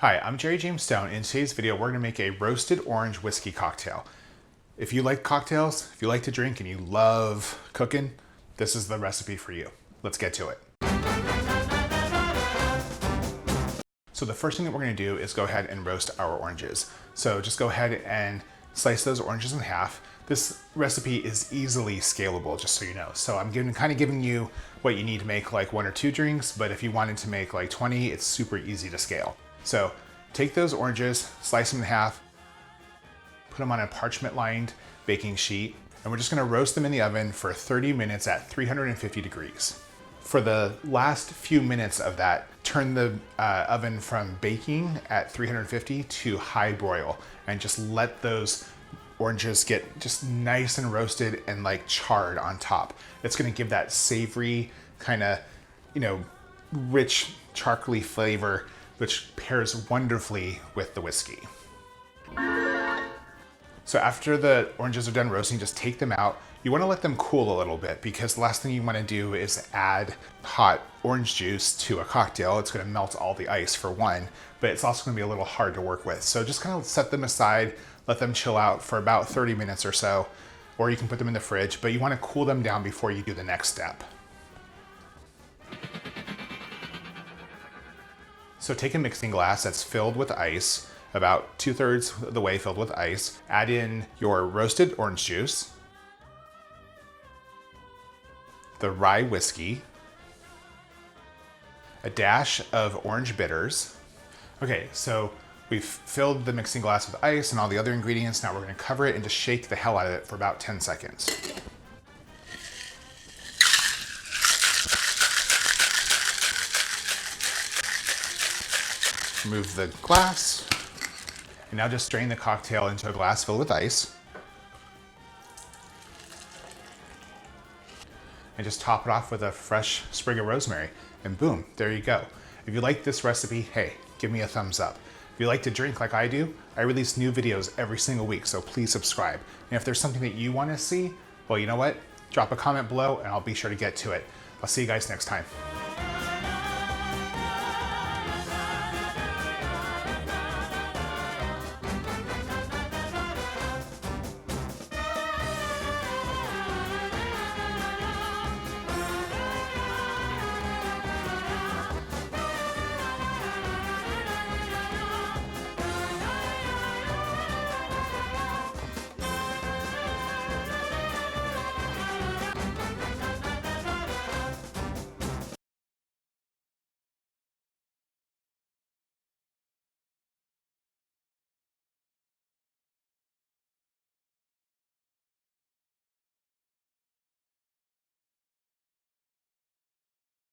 Hi, I'm Jerry James Stone. In today's video, we're gonna make a roasted orange whiskey cocktail. If you like cocktails, if you like to drink and you love cooking, this is the recipe for you. Let's get to it. So the first thing that we're gonna do is go ahead and roast our oranges. So just go ahead and slice those oranges in half. This recipe is easily scalable, just so you know. So I'm kind of giving you what you need to make like 1 or 2 drinks, but if you wanted to make like 20, it's super easy to scale. So take those oranges, slice them in half, put them on a parchment-lined baking sheet, and we're just gonna roast them in the oven for 30 minutes at 350 degrees. For the last few minutes of that, turn the oven from baking at 350 to high broil, and just let those oranges get just nice and roasted and like charred on top. It's gonna give that savory kind of, rich charcoaly flavor, which pairs wonderfully with the whiskey. So after the oranges are done roasting, just take them out. You wanna let them cool a little bit because the last thing you wanna do is add hot orange juice to a cocktail. It's gonna melt all the ice for one, but it's also gonna be a little hard to work with. So just kind of set them aside, let them chill out for about 30 minutes or so, or you can put them in the fridge, but you wanna cool them down before you do the next step. So take a mixing glass that's filled with ice, about 2/3 of the way filled with ice. Add in your roasted orange juice, the rye whiskey, a dash of orange bitters. Okay, so we've filled the mixing glass with ice and all the other ingredients. Now we're gonna cover it and just shake the hell out of it for about 10 seconds. Remove the glass, and now just strain the cocktail into a glass filled with ice. And just top it off with a fresh sprig of rosemary, and boom, there you go. If you like this recipe, hey, give me a thumbs up. If you like to drink like I do, I release new videos every single week, so please subscribe. And if there's something that you wanna see, well, you know what? Drop a comment below and I'll be sure to get to it. I'll see you guys next time.